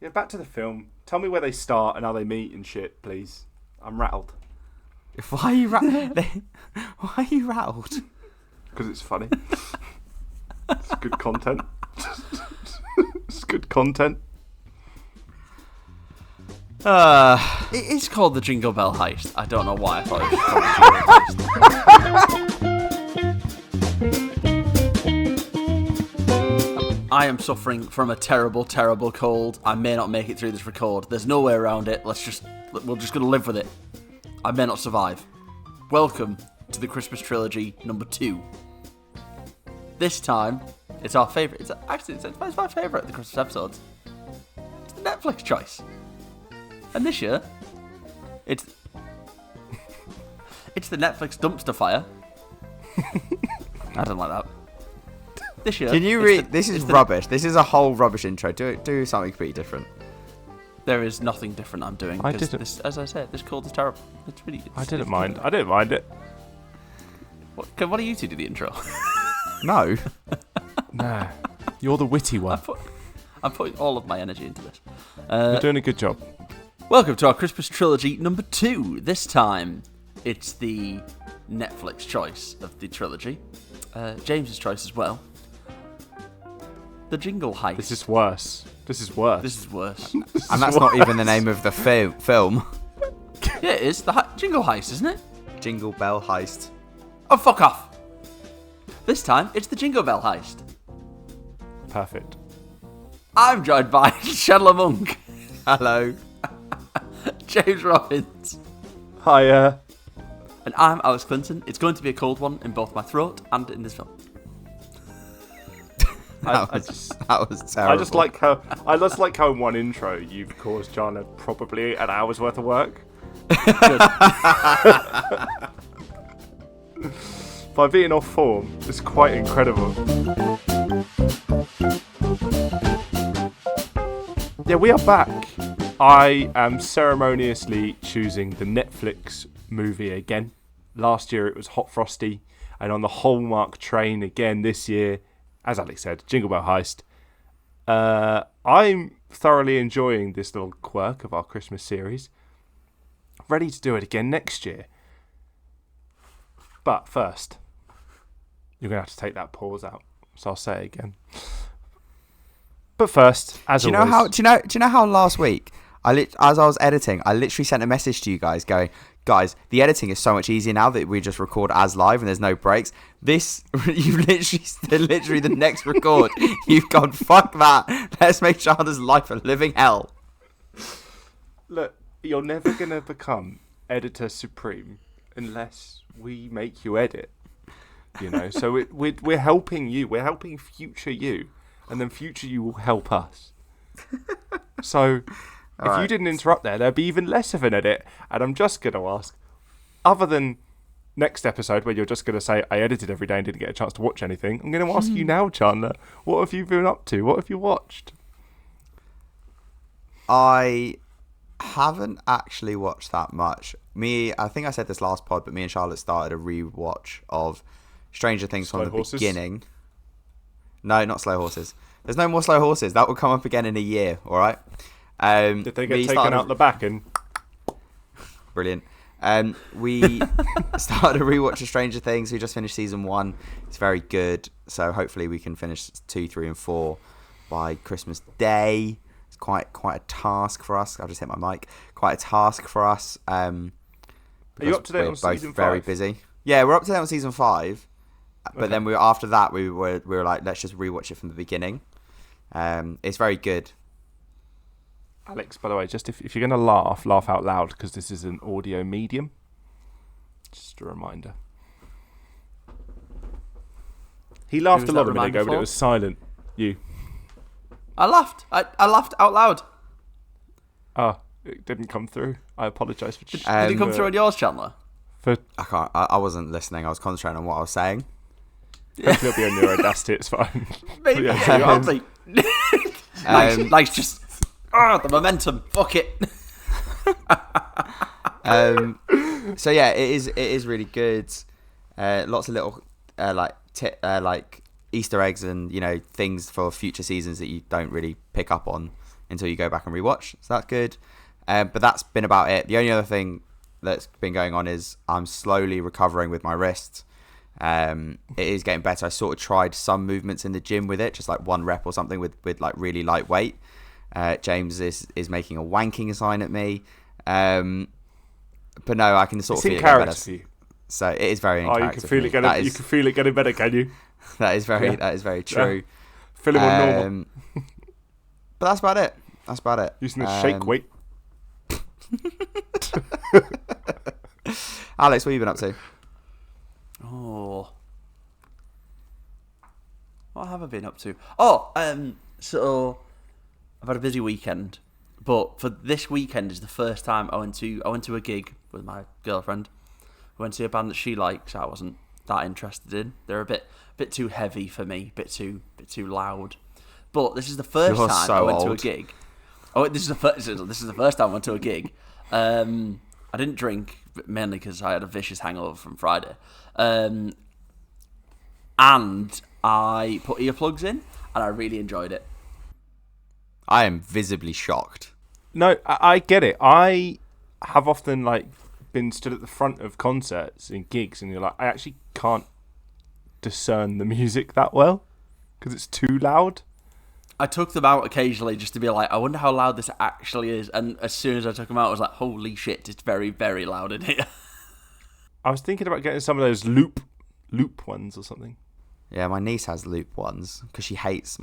Yeah, back to the film. Tell me where they start and how they meet and shit, please. I'm rattled. Why are you Why are you rattled? Because it's funny. It's good content. It's good content. It is called the Jingle Bell Heist. I don't know why I thought it was called the Jingle Bell Heist. I am suffering from a terrible, terrible cold. I may not make it through this record. There's no way around it. We're just gonna live with it. I may not survive. Welcome to the Christmas Trilogy number 2. This time, it's our favourite. It's my favourite of the Christmas episodes. It's the Netflix choice. And this year, it's the Netflix dumpster fire. I don't like that. This year, can you read? This is rubbish. This is a whole rubbish intro. Do something completely different. There is nothing different I'm doing. I didn't. This, as I said, this cold is terrible. It's really. I didn't mind it. What do you two do the intro? No. Nah. You're the witty one. I'm putting all of my energy into this. You're doing a good job. Welcome to our Christmas Trilogy number 2. This time, it's the Netflix choice of the trilogy. James's choice as well. The Jingle Heist. This is worse. And that's not even the name of the film. Yeah, it is. The Jingle Heist, isn't it? Jingle Bell Heist. Oh, fuck off. This time, it's the Jingle Bell Heist. Perfect. I'm joined by Chandler Monk. Hello. James Robbins. Hiya. And I'm Alex Clinton. It's going to be a cold one in both my throat and in this film. That was terrible. I just like how in one intro you've caused Chandler probably an hour's worth of work. By being off form, it's quite incredible. Yeah, we are back. I am ceremoniously choosing the Netflix movie again. Last year it was Hot Frosty, and on the Hallmark train again this year, as Alex said, Jingle Bell Heist. I'm thoroughly enjoying this little quirk of our Christmas series. Ready to do it again next year. But first, you're going to have to take that pause out, so I'll say it again. But first, as always... Do you know how last week, as I was editing, I literally sent a message to you guys going, guys, the editing is so much easier now that we just record as live and there's no breaks. This, you literally the next record, you've gone, fuck that. Let's make Chandler's life a living hell. Look, you're never going to become editor supreme unless we make you edit. You know, so we're helping you. We're helping future you. And then future you will help us. So... If you didn't interrupt there'd be even less of an edit. And I'm just going to ask, other than next episode where you're just going to say, I edited every day and didn't get a chance to watch anything, I'm going to ask you now, Chandler, what have you been up to? What have you watched? I haven't actually watched that much. I think I said this last pod, but me and Charlotte started a re-watch of Stranger Things from the beginning. No, not Slow Horses. There's no more Slow Horses. That will come up again in a year, all right? Did they get taken out the back? And brilliant. We started a rewatch of Stranger Things. We just finished season 1. It's very good. So hopefully we can finish 2, 3, and 4 by Christmas Day. It's quite a task for us. I'll just hit my mic. Quite a task for us. Are you up to date on season 5? We're both very busy. Yeah, we're up to date on season 5. But then after that we were like, let's just rewatch it from the beginning. It's very good. Alex, by the way, just if you're going to laugh out loud, because this is an audio medium. Just a reminder. He laughed a lot a minute ago, but it was silent. You. I laughed. I laughed out loud. It didn't come through. I apologise for... Did it come through on yours, Chandler? I wasn't listening. I was concentrating on what I was saying. Hopefully it'll be on your Audacity, it's fine. Maybe. Nice, just... the momentum. Fuck it. So yeah, it is really good. Lots of little like Easter eggs and things for future seasons that you don't really pick up on until you go back and rewatch. So that's good. But that's been about it. The only other thing that's been going on is I'm slowly recovering with my wrist. It is getting better. I sort of tried some movements in the gym with it, just like 1 rep or something with like really light weight. James is making a wanking sign at me. But no, I can sort of feel it getting better. So it is very in character. You can feel it getting. You can feel it getting better, can you? That is very true. Yeah. Feeling more normal. But that's about it. Using the shake weight. Alex, what have you been up to? Oh, what have I been up to? So I've had a busy weekend, but for this weekend is the first time I went to a gig with my girlfriend. I went to a band that she likes. I wasn't that interested in. They're a bit too heavy for me, bit too loud. But this is the first time I went to a gig. Oh, this is the first time I went to a gig. I didn't drink, mainly because I had a vicious hangover from Friday. And I put earplugs in, and I really enjoyed it. I am visibly shocked. No, I get it. I have often been stood at the front of concerts and gigs, and you're like, I actually can't discern the music that well because it's too loud. I took them out occasionally just to be like, I wonder how loud this actually is. And as soon as I took them out, I was like, holy shit, it's very, very loud in here. I was thinking about getting some of those loop ones or something. Yeah, my niece has loop ones because she hates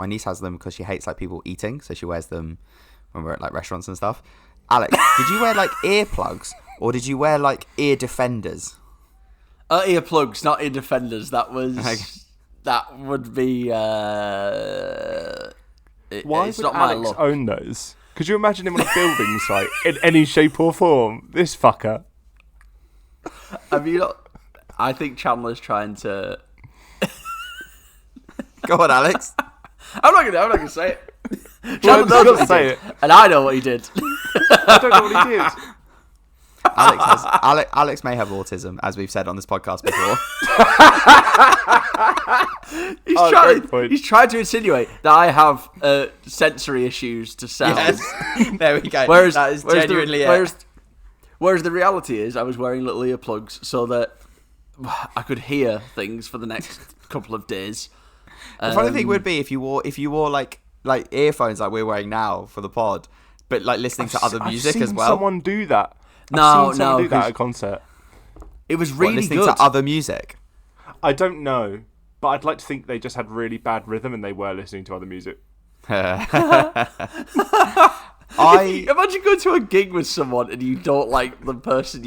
people eating, so she wears them when we're at restaurants and stuff. Alex, did you wear earplugs or did you wear ear defenders? Earplugs, not ear defenders. That would be. Why it's would not my Alex look. own those? Could you imagine him on a building site in any shape or form? This fucker. I think Chandler's trying to. Go on, Alex. I'm not gonna say it. Chandler doesn't say it, and I know what he did. I don't know what he did. Alex may have autism, as we've said on this podcast before. He's trying to insinuate that I have sensory issues to sound. Yes. There we go. That is genuinely it. Whereas the reality is, I was wearing little earplugs so that I could hear things for the next couple of days. The funny thing would be if you wore like earphones like we're wearing now for the pod, but listening to other music as well. Someone do that. No, do that at a concert. It was really listening good. to other music. I don't know, but I'd like to think they just had really bad rhythm and they were listening to other music. Imagine going to a gig with someone and you don't like the person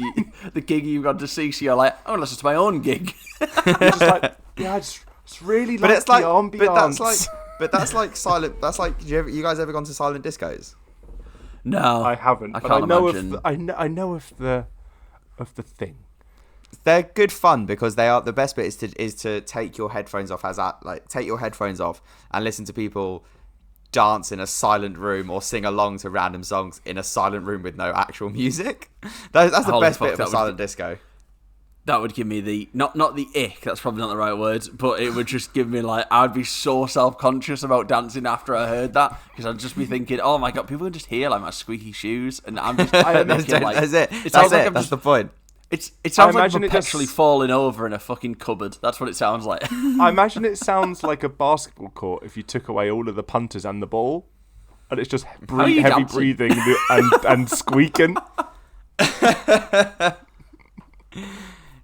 the gig you've gone to see, so you're like, I'm gonna listen to my own gig. You're just like, yeah, it's really the ambiance. But that's like silent. That's like, you guys ever gone to silent discos? No, I haven't. I can't imagine. I know of the thing. They're good fun because they are. The best bit is to take your headphones off take your headphones off and listen to people dance in a silent room or sing along to random songs in a silent room with no actual music. That's the best bit of a silent disco. That would give me the not the ick. That's probably not the right word, but it would just give me I'd be so self-conscious about dancing after I heard that because I'd just be thinking, oh my god, people can just hear my squeaky shoes, and I'm just that's it. That's the point. It sounds like I'm perpetually falling over in a fucking cupboard. That's what it sounds like. I imagine it sounds like a basketball court if you took away all of the punters and the ball, and it's just heavy breathing and squeaking.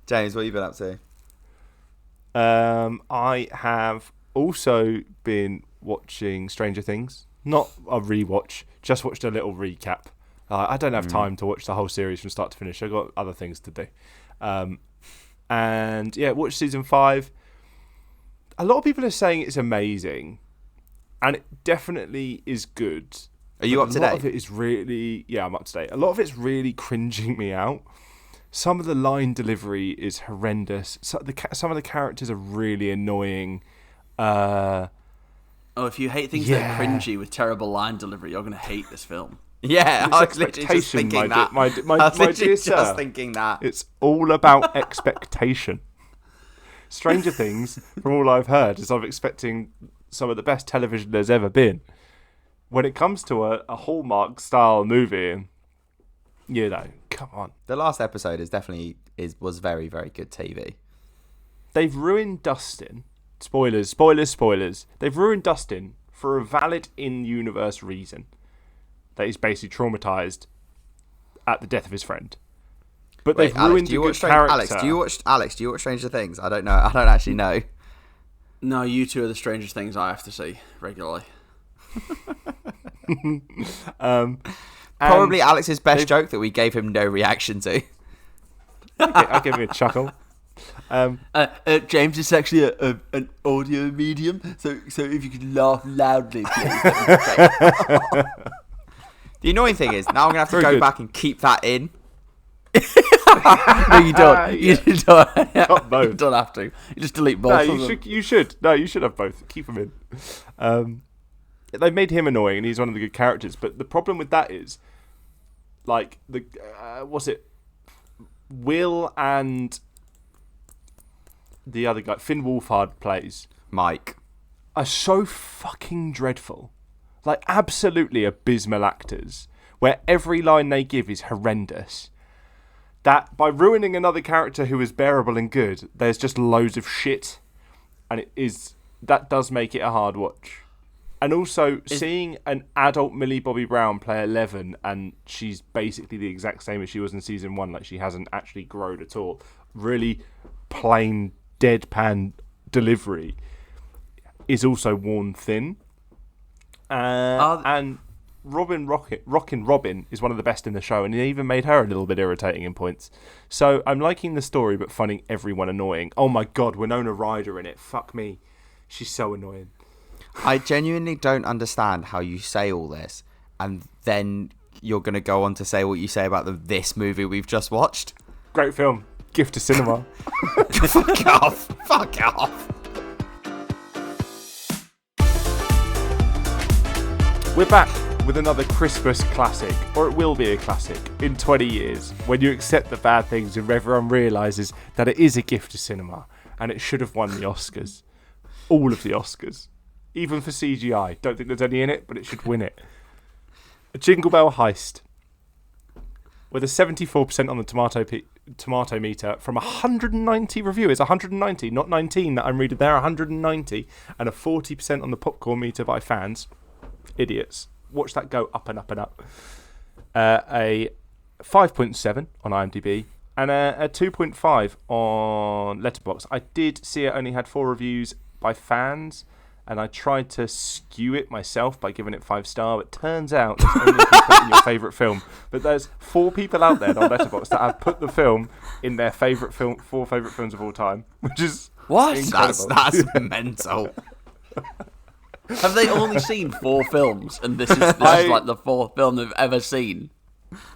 James, what have you been up to? I have also been watching Stranger Things. Not a rewatch, just watched a little recap. I don't have time to watch the whole series from start to finish. I've got other things to do. And yeah, watched season 5. A lot of people are saying it's amazing, and it definitely is good. Are you up to date? A lot of it is really... Yeah, I'm up to date. A lot of it's really cringing me out. Some of the line delivery is horrendous. Some of the characters are really annoying. If you hate things that are cringy with terrible line delivery, you're going to hate this film. Yeah, I was literally just thinking that. My dear sir, thinking that. It's all about expectation. Stranger Things, from all I've heard, is I'm expecting some of the best television there's ever been. when it comes to a Hallmark style movie, come on. The last episode was very, very good TV. They've ruined Dustin. Spoilers. They've ruined Dustin for a valid in-universe reason. That he's basically traumatized at the death of his friend. But they've ruined the good character. Alex, do you watch Stranger Things? I don't know. I don't actually know. No, you two are the strangest things I have to see regularly. Probably Alex's best joke that we gave him no reaction to. I'll give him a chuckle. James, it's actually an audio medium, so if you could laugh loudly, please. The annoying thing is, now I'm going to have to go back and keep that in. No, you don't. You don't. Not both. You don't have to. You just delete both of them. You should. No, you should have both. Keep them in. They've made him annoying, and he's one of the good characters. But the problem with that is, like, Will and the other guy, Finn Wolfhard plays, Mike, are so fucking dreadful. Like, absolutely abysmal actors, where every line they give is horrendous. That, by ruining another character who is bearable and good, there's just loads of shit. And that does make it a hard watch. And also, seeing an adult Millie Bobby Brown play 11, and she's basically the exact same as she was in season 1, like she hasn't actually grown at all. Really plain, deadpan delivery is also worn thin. And Rockin' Robin is one of the best in the show, and he even made her a little bit irritating in points. So I'm liking the story, but finding everyone annoying. Oh my god, Winona Ryder in it. Fuck me. She's so annoying. I genuinely don't understand how you say all this, and then you're going to go on to say what you say about this movie we've just watched. Great film. Gift to cinema. Fuck off. Fuck off. We're back with another Christmas classic, or it will be a classic, in 20 years, when you accept the bad things and everyone realises that it is a gift to cinema, and it should have won the Oscars. All of the Oscars. Even for CGI. Don't think there's any in it, but it should win it. A Jingle Bell Heist. With a 74% on the tomato meter from 190 reviewers. 190, not 19 that I'm reading there. 190. And a 40% on the popcorn meter by fans. Idiots. Watch that go up and up and up. A 5.7 on IMDb. And a 2.5 on Letterboxd. I did see it only had 4 reviews by fans. And I tried to skew it myself by giving it 5-star, but turns out it's only if you put in your favourite film. But there's 4 people out there on Letterboxd that have put the film in their 4 favourite films of all time, which is incredible. That's mental. Have they only seen 4 films, and this is like the 4th film they've ever seen?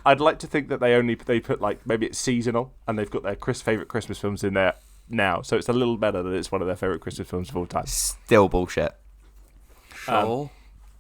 I'd like to think that they put, like, maybe it's seasonal, and they've got their favourite Christmas films in there now, so it's a little better that it's one of their favourite Christmas films of all time. Still bullshit. Sure.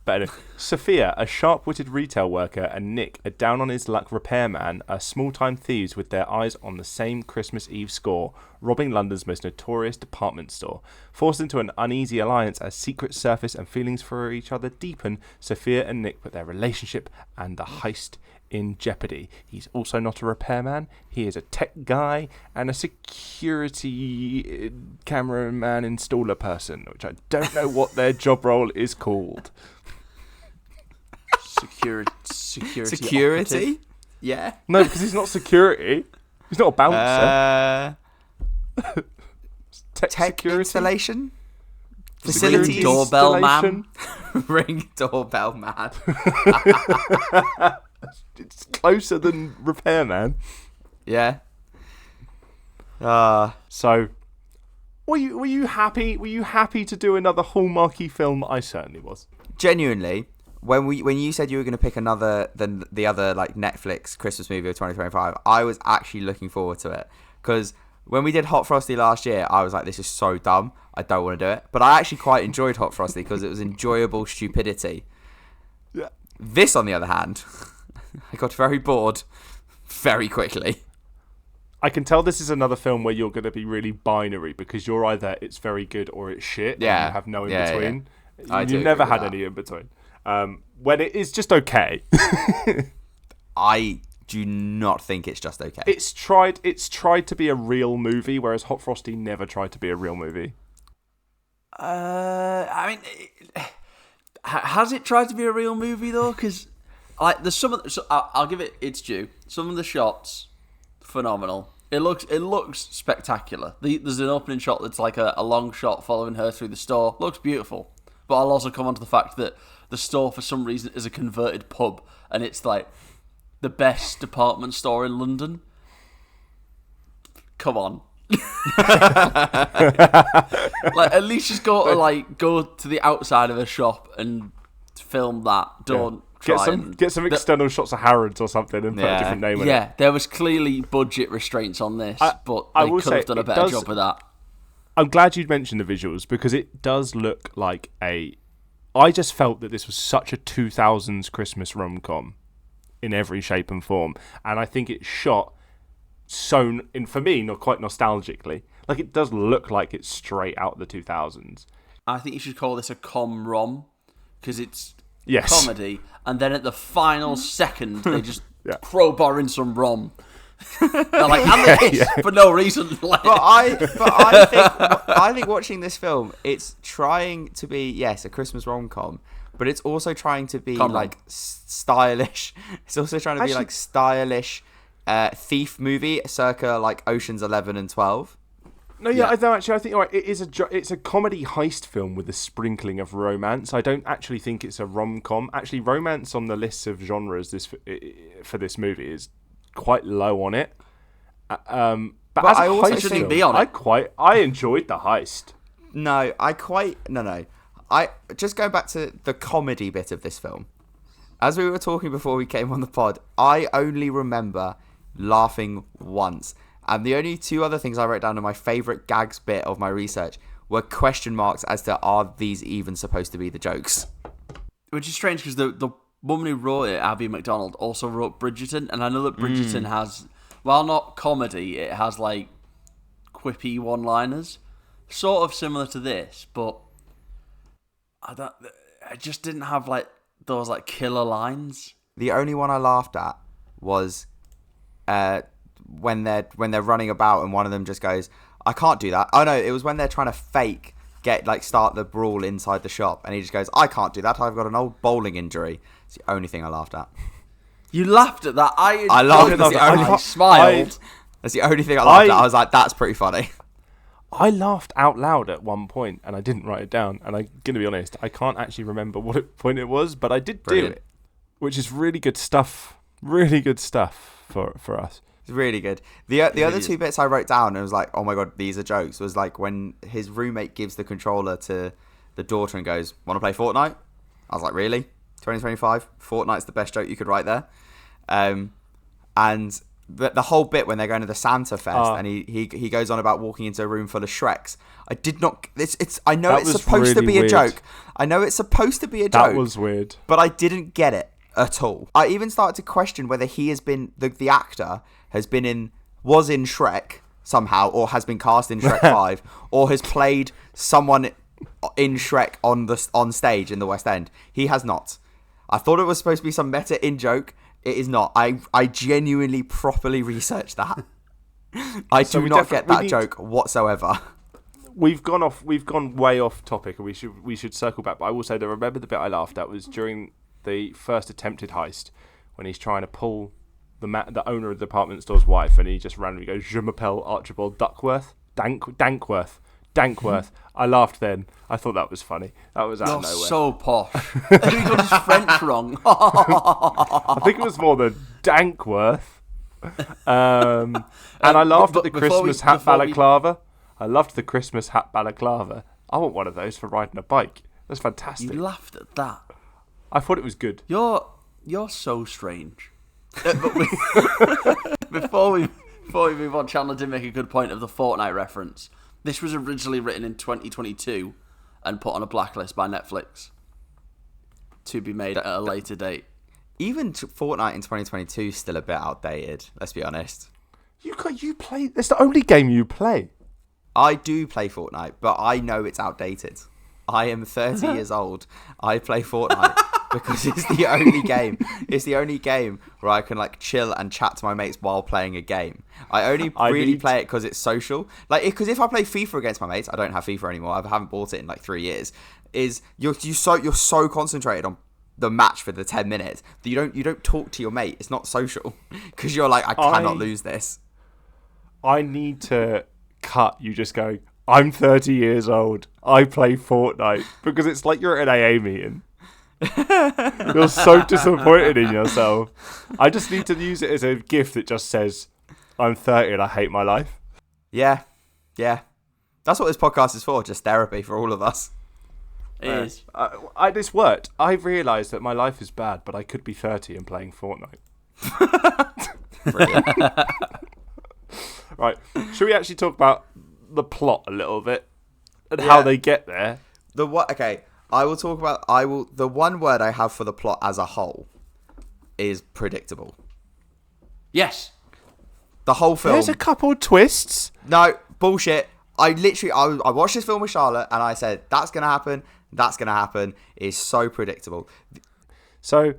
But anyway, Sophia, a sharp-witted retail worker, and Nick, a down-on-his-luck repairman, are small-time thieves with their eyes on the same Christmas Eve score, robbing London's most notorious department store. Forced into an uneasy alliance as secrets surface and feelings for each other deepen, Sophia and Nick put their relationship and the heist in jeopardy. He's also not a repairman. He is a tech guy and a security cameraman installer person, which I don't know what their job role is called. Security? Yeah. No, because he's not security. He's not a bouncer. Tech security? installation? Facilities? Ring doorbell man? Ring doorbell man. It's closer than repairman. Yeah. So, were you happy? Were you happy to do another Hallmarky film? I certainly was. Genuinely, when you said you were going to pick another than the other like Netflix Christmas movie of 2025, I was actually looking forward to it, because when we did Hot Frosty last year, I was like, this is so dumb, I don't want to do it. But I actually quite enjoyed Hot Frosty because it was enjoyable stupidity. Yeah. This, on the other hand, I got very bored very quickly. I can tell this is another film where you're going to be really binary, because you're either it's very good or it's shit. Yeah. And you have no in between. Yeah. You never had any in between. when it is just okay. I do not think it's just okay. It's tried to be a real movie, whereas Hot Frosty never tried to be a real movie. I mean, has it tried to be a real movie though? Because there's some of I'll give it its due. Some of the shots, phenomenal. It looks spectacular. There's an opening shot that's like a long shot following her through the store. Looks beautiful. But I'll also come on to the fact that the store, for some reason, is a converted pub, and it's like the best department store in London. Come on. Like, at least just go to the outside of a shop and film that. Don't get some external shots of Harrods or something and put a different name on it. Yeah, there was clearly budget restraints on this, but they could have done a better job with that. I'm glad you'd mentioned the visuals, because it does look like I just felt that this was such a 2000s Christmas rom-com in every shape and form, and I think it's shot for me, quite nostalgically. Like, it does look like it's straight out of the 2000s. I think you should call this a com-rom, because it's yes. comedy, and then at the final second, they just crowbar in some rom. They're like, and they kiss for no reason. Like. But I think watching this film, it's trying to be, yes, a Christmas rom-com, but it's also trying to be like stylish. It's also trying to be like stylish thief movie, circa like Ocean's 11 and 12. No, I don't actually. I think it's a comedy heist film with a sprinkling of romance. I don't actually think it's a rom-com. Actually, romance on the list of genres for this movie is quite low on it. But as I also shouldn't be on it. I enjoyed the heist. No. I just go back to the comedy bit of this film. As we were talking before we came on the pod, I only remember laughing once. And the only two other things I wrote down in my favourite gags bit of my research were question marks as to, are these even supposed to be the jokes? Which is strange, because the woman who wrote it, Abby McDonald, also wrote Bridgerton. And I know that Bridgerton has, while not comedy, it has like quippy one-liners. Sort of similar to this, but I just didn't have like those like killer lines. The only one I laughed at was when they're running about and one of them just goes, I can't do that. Oh no, it was when they're trying to start the brawl inside the shop, and he just goes, I can't do that, I've got an old bowling injury. It's the only thing I laughed at. You laughed at that? I laughed at that. I smiled. That's the only thing I laughed at. I was like, that's pretty funny. I laughed out loud at one point, and I didn't write it down. And I'm going to be honest, I can't actually remember what point it was, but I did do it, which is really good stuff. Really good stuff for us. It's really good. The other two bits I wrote down, and it was like, oh my god, these are jokes, was like when his roommate gives the controller to the daughter and goes, want to play Fortnite? I was like, really? 2025? Fortnite's the best joke you could write there. And the whole bit when they're going to the Santa Fest and he goes on about walking into a room full of Shreks. I did not. I know it's supposed to be a joke. I know it's supposed to be a joke. That was weird. But I didn't get it at all. I even started to question whether he has been the actor was in Shrek somehow, or has been cast in Shrek 5, or has played someone in Shrek on stage in the West End. He has not. I thought it was supposed to be some meta in joke. It is not. I genuinely properly researched that. I do not get that joke whatsoever. We've gone way off topic, and we should circle back. But I will say that remember the bit I laughed at was during the first attempted heist when he's trying to pull the owner of the department store's wife, and he just randomly goes, "Je m'appelle Archibald Duckworth, Dankworth." I laughed then. I thought that was funny. That was out of nowhere. You're so posh. I think he got his French wrong. I think it was more the Dankworth. And I laughed at the Christmas hat balaclava. I loved the Christmas hat balaclava. I want one of those for riding a bike. That's fantastic. You laughed at that. I thought it was good. You're so strange. Before we move on, Chandler did make a good point of the Fortnite reference. This was originally written in 2022 and put on a blacklist by Netflix to be made at a later date. Even Fortnite in 2022 is still a bit outdated, let's be honest. You play. It's the only game you play. I do play Fortnite, but I know it's outdated. I am 30 years old. I play Fortnite. because it's the only game. It's the only game where I can like chill and chat to my mates while playing a game. I only really play it because it's social. Like, because if I play FIFA against my mates, I don't have FIFA anymore. I haven't bought it in like 3 years. You're so concentrated on the match for the 10 minutes that you don't talk to your mate. It's not social because you're like, I cannot lose this. I need to cut you just going, I'm 30 years old. I play Fortnite, because it's like you're at an AA meeting. You're so disappointed in yourself. I just need to use it as a gift that just says, I'm 30 and I hate my life. Yeah. That's what this podcast is for, just therapy for all of us. It is. This worked. I realised that my life is bad, but I could be 30 and playing Fortnite. Brilliant. Right. Should we actually talk about the plot a little bit and how they get there? Okay, I will talk about. The one word I have for the plot as a whole is predictable. Yes. The whole film. There's a couple twists. No bullshit. I watched this film with Charlotte and I said that's gonna happen. That's gonna happen. It's so predictable. So,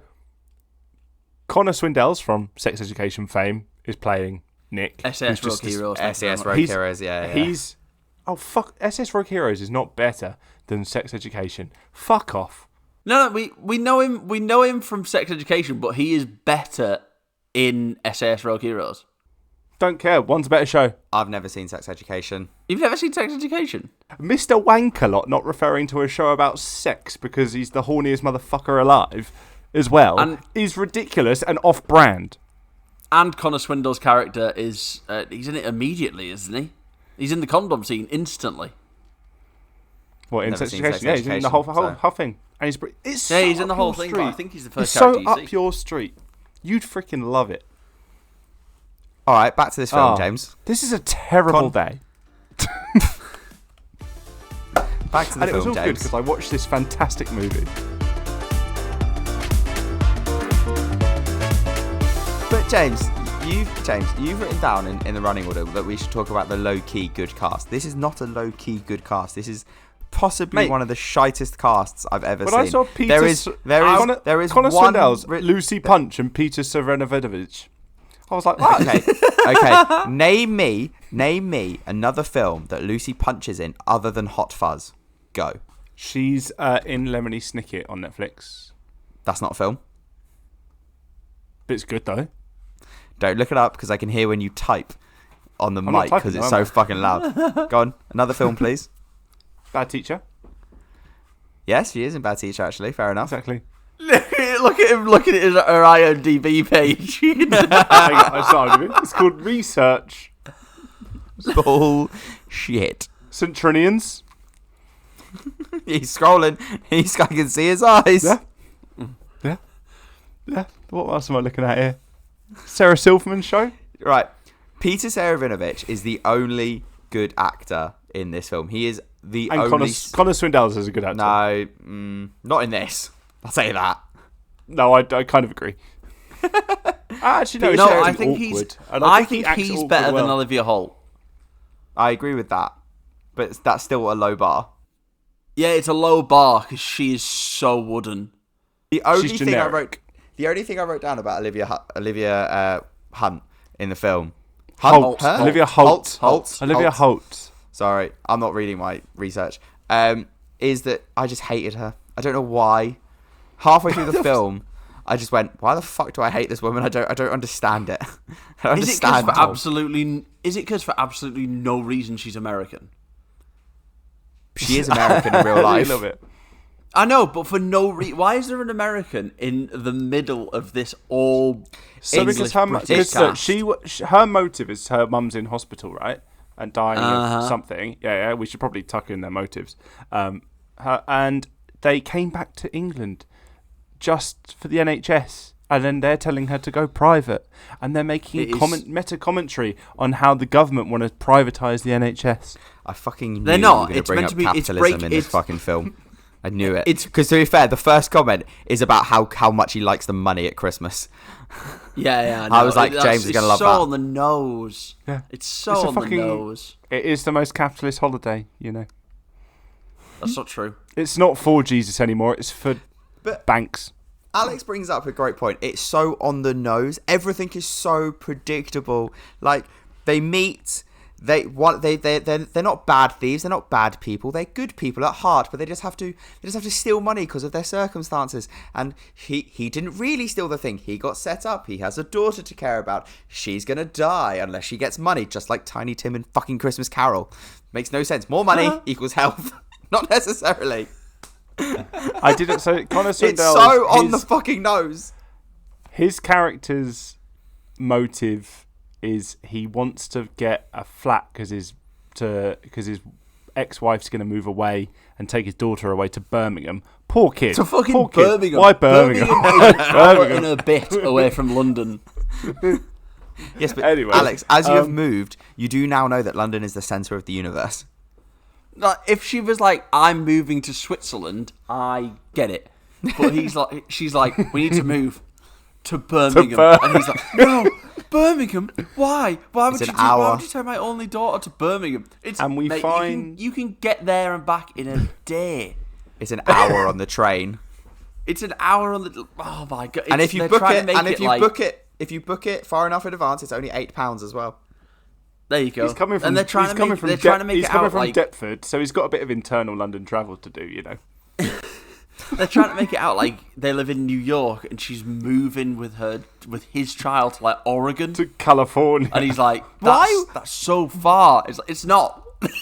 Connor Swindells from Sex Education fame is playing Nick. SAS Rogue Heroes. SAS Rogue Heroes, yeah. He's... Oh, fuck. SAS Rogue Heroes is not better than Sex Education. Fuck off. No, we know him. We know him from Sex Education, but he is better in SAS Rogue Heroes. Don't care. One's a better show. I've never seen Sex Education. You've never seen Sex Education? Mr. Wankalot not referring to a show about sex because he's the horniest motherfucker alive as well, and is ridiculous and off-brand. And Connor Swindell's character is... he's in it immediately, isn't he? He's in the condom scene instantly. What, in Sex Education? Yeah, he's in the whole thing. And he's in the whole thing, but I think he's the first character you see. It's so up your street. You'd freaking love it. All right, back to this film, James. This is a terrible day. Back to the film, James. And it was all good because I watched this fantastic movie. But James, you've written down in the running order that we should talk about the low-key good cast. This is not a low-key good cast. This is possibly one of the shitest casts I've ever seen. When I saw Peter... There is Connor one... Swindells, Lucy Punch and Peter Serenovich. I was like, what? Okay. Name me another film that Lucy Punch is in other than Hot Fuzz. Go. She's in Lemony Snicket on Netflix. That's not a film. But it's good though. Don't look it up because I can hear when you type on the mic because it's so fucking loud. Go on, another film, please. Bad Teacher. Yes, she is in Bad Teacher. Actually, fair enough. Exactly. Look at him looking at her IMDb page. It's called Research. Bullshit. St. Trinians. He's scrolling. I can see his eyes. Yeah. What else am I looking at here? Sarah Silverman show. Right. Peter Serafinovich is the only good actor in this film. He is the only... Connor Swindells is a good actor. No, not in this. I'll say that. No, I kind of agree. Actually, no. I think he's better than Olivia Holt. I agree with that, but that's still a low bar. Yeah, it's a low bar because she is so wooden. The only thing I wrote down about Olivia Hunt in the film. Olivia Holt. Olivia Holt. Sorry, I'm not reading my research. Is that I just hated her. I don't know why. Halfway through the film, I just went, "Why the fuck do I hate this woman? I don't understand it." Is it because for absolutely no reason she's American? She is American in real life. I love it. I know, but for no reason. Why is there an American in the middle of this all English British cast? Her motive is her mum's in hospital, right? And dying of something. Yeah, we should probably tuck in their motives. And they came back to England just for the NHS, and then they're telling her to go private, and they're making meta commentary on how the government want to privatise the NHS. I fucking knew they're not. You were going to bring up capitalism in this fucking film. I knew it. Because to be fair, the first comment is about how much he likes the money at Christmas. Yeah. I was like, James is going to love that. It's so on the nose. Yeah. It's so on the nose. It is the most capitalist holiday, That's not true. It's not for Jesus anymore. It's for banks. Alex brings up a great point. It's so on the nose. Everything is so predictable. Like, they meet. They're not bad thieves. They're not bad people. They're good people at heart, but they just have to steal money because of their circumstances. And he didn't really steal the thing. He got set up. He has a daughter to care about. She's gonna die unless she gets money, just like Tiny Tim and fucking Christmas Carol. Makes no sense. More money equals health. Not necessarily. I didn't. So Connor Swindell. It's so on the fucking nose. His character's motive is he wants to get a flat because his ex-wife's going to move away and take his daughter away to Birmingham. Poor kid. To fucking Poor kid. Birmingham. Why Birmingham? Birmingham is an hour and a bit away from London. Yes, but Anyway, Alex, as you have moved, you do now know that London is the centre of the universe. Like, if she was like, I'm moving to Switzerland, I get it. But she's like, we need to move to Birmingham. And he's like, no, Birmingham? Why? Why would you take my only daughter to Birmingham? You can get there and back in a day. It's an hour on the train. It's an hour on the. Oh my god! And if you book it far enough in advance, it's only £8 as well. There you go. He's coming from. They're trying to make he's it coming out from like Deptford, so he's got a bit of internal London travel to do. You know. They're trying to make it out like they live in New York and she's moving with his child to like Oregon to California, and he's like, that's so far. It's not.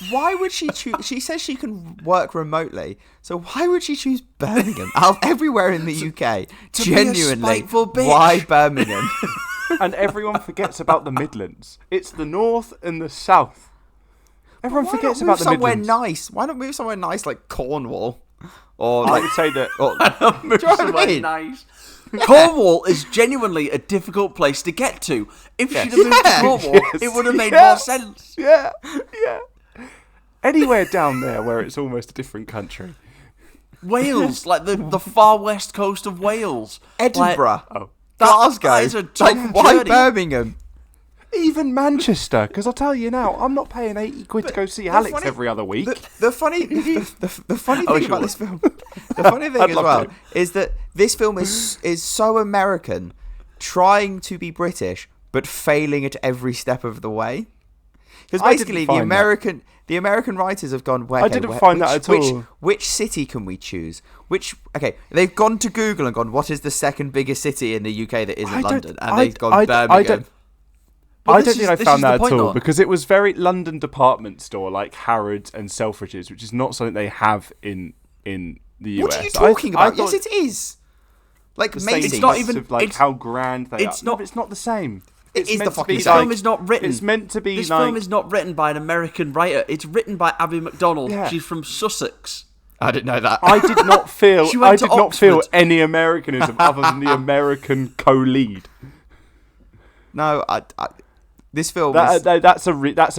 Why would she choose? She says she can work remotely, so why would she choose Birmingham out of everywhere in the UK? Genuinely, why Birmingham? And everyone forgets about the Midlands. It's the north and the south. Everyone forgets about the Midlands. Nice. Why not move somewhere nice like Cornwall? Or I would say that. Move somewhere nice. Cornwall is genuinely a difficult place to get to. If she'd have moved to Cornwall, it would have made more sense. Yeah. Anywhere down there where it's almost a different country. Wales, like the far west coast of Wales. Edinburgh. Glasgow. That is a tough why journey. Birmingham? Even Manchester, because I'll tell you now, I'm not paying £80 to go see Alex every other week. The funny thing about this film, the funny thing as well, is that this film is so American, trying to be British, but failing at every step of the way. Because basically, the American writers have gone, I didn't find that at all. Which city can we choose? They've gone to Google and gone, what is the second biggest city in the UK that isn't London? And they've gone Birmingham. I don't think I found that at all, because it was very London department store, like Harrods and Selfridges, which is not something they have in the US. What are you talking about? Yes, it is. Like Macy's. It's not even like how grand they are. No, it's not the same. It is the fucking This film is not written. It's meant to be. This film is not written by an American writer. It's written by Abby McDonald. Yeah. She's from Sussex. I didn't know that. I did not feel. Any Americanism other than the American co-lead. No, this film. That's a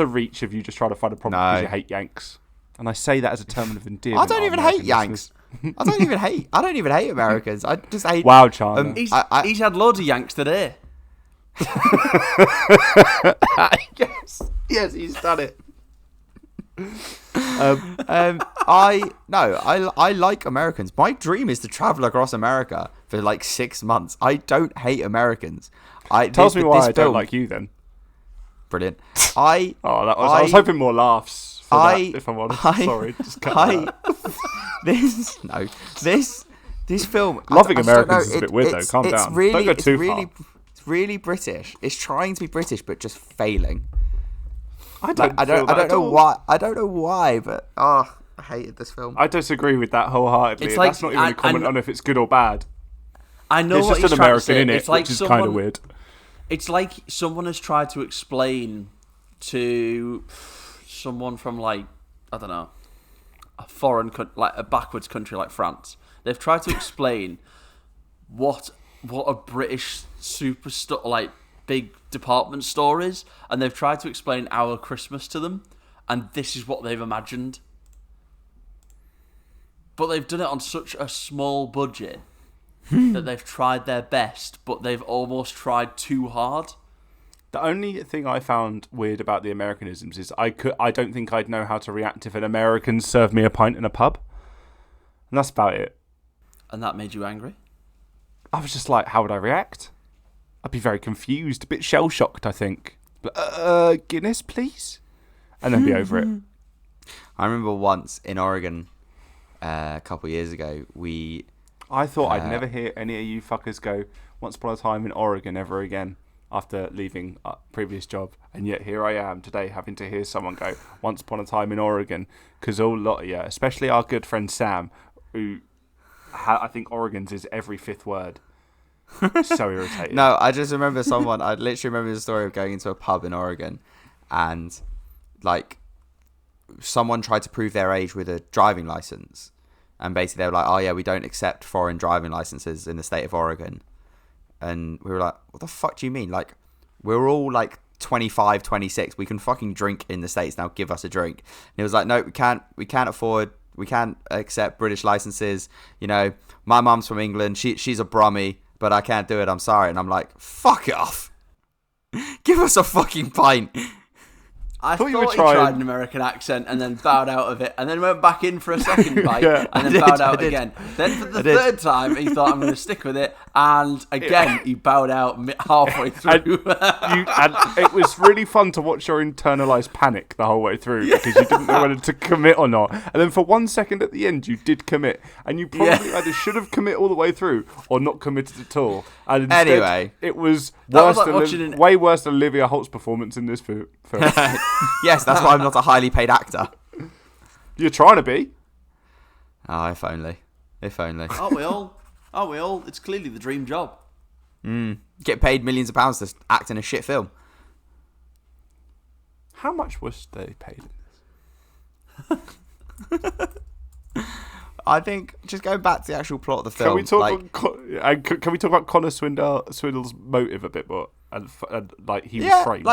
reach if you just try to find a problem because you hate Yanks. And I say that as a term of endearment. I don't even hate Yanks. I don't even hate Americans. I just hate. Wow, Chandler. He's had loads of Yanks today. Yes, he's done it. I like Americans. My dream is to travel across America for like 6 months. I don't hate Americans. Tells me why I don't like you then. Brilliant. I was hoping more laughs for that, if I'm honest. Sorry, just cut that. This film. Loving Americans is a bit weird though. Calm down. Don't go too far. It's really British. It's trying to be British, but just failing. I don't know why, but I hated this film. I disagree with that wholeheartedly. That's not even a comment on if it's good or bad. I know it's what just he's an American in it, which is kind of weird. It's like someone has tried to explain to someone from like, I don't know, a foreign country, like a backwards country like France. They've tried to explain what a British superstar, like big department store is, and they've tried to explain our Christmas to them, and this is what they've imagined. But they've done it on such a small budget that they've tried their best, but they've almost tried too hard. The only thing I found weird about the Americanisms is I don't think I'd know how to react if an American served me a pint in a pub. And that's about it. And that made you angry? I was just like, how would I react? I'd be very confused, a bit shell-shocked, I think. Guinness, please? And then be over it. I remember once in Oregon, a couple of years ago, I thought I'd never hear any of you fuckers go, once upon a time in Oregon ever again, after leaving a previous job. And yet here I am today having to hear someone go, once upon a time in Oregon. Because a lot of you, especially our good friend Sam, who I think Oregon's is every fifth word. So irritating. No, I just remember I literally remember the story of going into a pub in Oregon and like someone tried to prove their age with a driving license. And basically they were like, oh yeah, we don't accept foreign driving licenses in the state of Oregon. And we were like, what the fuck do you mean? Like, we're all like 25, 26. We can fucking drink in the States now. Give us a drink. And he was like, no, we can't accept British licenses. You know, my mum's from England. She's a Brummie. But I can't do it, I'm sorry. And I'm like, fuck off. Give us a fucking pint. I thought he tried an American accent and then bowed out of it and then went back in for a second bite and then bowed out again. Then for the third time, he thought, I'm going to stick with it. And again, he bowed out halfway through. And it was really fun to watch your internalized panic the whole way through because you didn't know whether to commit or not. And then for 1 second at the end, you did commit. And you probably either should have committed all the way through or not committed at all. And instead, anyway, it was way worse than Olivia Holt's performance in this film. Yes, that's why I'm not a highly paid actor. You're trying to be. Oh, if only. If only. Aren't we all? Aren't we all? It's clearly the dream job. Get paid millions of pounds to act in a shit film. How much was they paid in this? I think, just going back to the actual plot of the film. Can we talk about Connor Swindle's motive a bit more? And like, he was framed.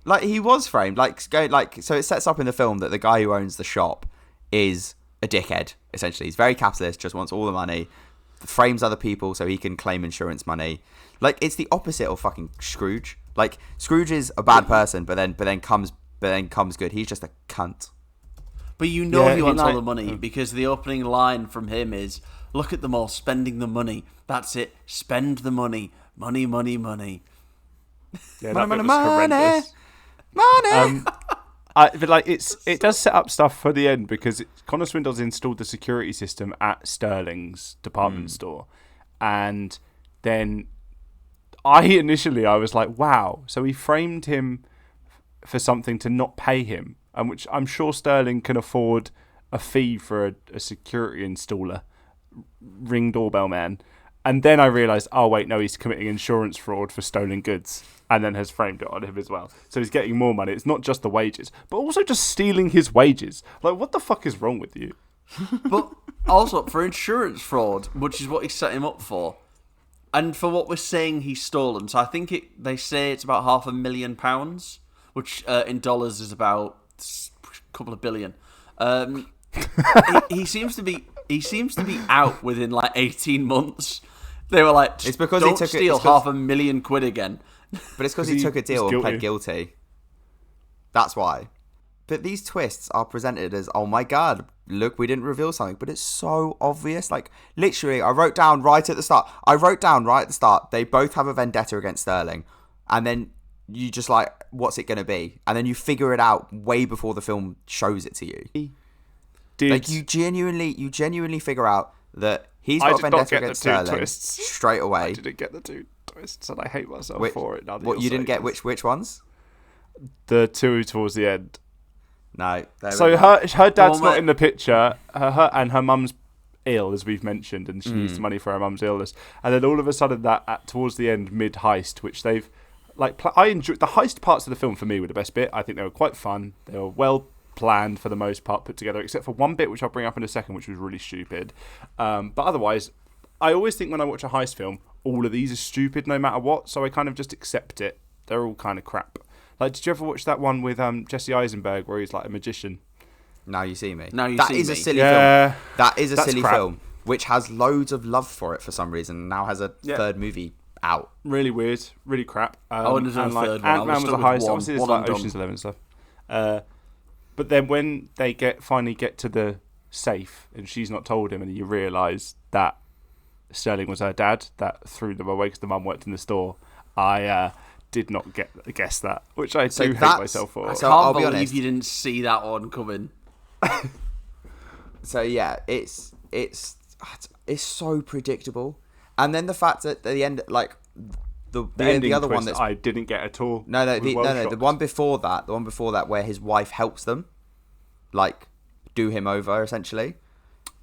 Like he was framed. So it sets up in the film that the guy who owns the shop is a dickhead, essentially. He's very capitalist, just wants all the money, frames other people so he can claim insurance money. Like, it's the opposite of fucking Scrooge. Like, Scrooge is a bad person, but then comes good. He's just a cunt. But he wants all the money because the opening line from him is, look at them all spending the money. That's it. Spend the money. Money, money, money. Yeah, that bit was horrendous. Money. But like, it does set up stuff for the end because Connor Swindle's installed the security system at Sterling's department store, and then I was like, wow, so he framed him for something to not pay him, and which I'm sure Sterling can afford a fee for a security installer, ring doorbell man. And then I realised, oh wait, no, he's committing insurance fraud for stolen goods, and then has framed it on him as well. So he's getting more money. It's not just the wages, but also just stealing his wages. Like, what the fuck is wrong with you? But also for insurance fraud, which is what he set him up for, and for what we're saying he's stolen. So I think they say it's about £500,000, which in dollars is about a couple of billion. He seems to be out within like 18 months. They were like, it's because don't steal £500,000 again. But it's because he took a deal and pled guilty. That's why. But these twists are presented as, oh my god, look, we didn't reveal something. But it's so obvious. Like, literally, I wrote down right at the start, they both have a vendetta against Sterling. And then you just like, what's it going to be? And then you figure it out way before the film shows it to you. Like, you genuinely figure out that he's got a vendetta against Sterling straight away. I didn't get the two twists, and I hate myself for it. What, you didn't get which ones? The two towards the end. No. So her dad's not in the picture. Her mum's ill, as we've mentioned, and she needs money for her mum's illness. And then all of a sudden, towards the end, mid heist, which they've I enjoyed the heist parts of the film. For me, were the best bit. I think they were quite fun. They were well planned for the most part, put together, except for one bit which I'll bring up in a second, which was really stupid. But otherwise, I always think when I watch a heist film, all of these are stupid no matter what, so I kind of just accept it. They're all kind of crap. Like, did you ever watch that one with Jesse Eisenberg where he's like a magician? Now You See Me. That is a silly film. That is a silly film, which has loads of love for it for some reason. Now has a third movie out. Really weird, really crap. I wouldn't have done a third one. Ant-Man was a heist. Obviously, it's like Ocean's 11 stuff. But then when they finally get to the safe and she's not told him, and you realise that Sterling was her dad that threw them away because the mum worked in the store, I did not guess that, which I do hate myself for. I So can't I'll be believe honest. you didn't see that one coming. So yeah, it's so predictable, and then the fact that at the end, like the ending other twist one that's I didn't get at all. no, Was well the shocked. one before that, where his wife helps them, like, do him over essentially.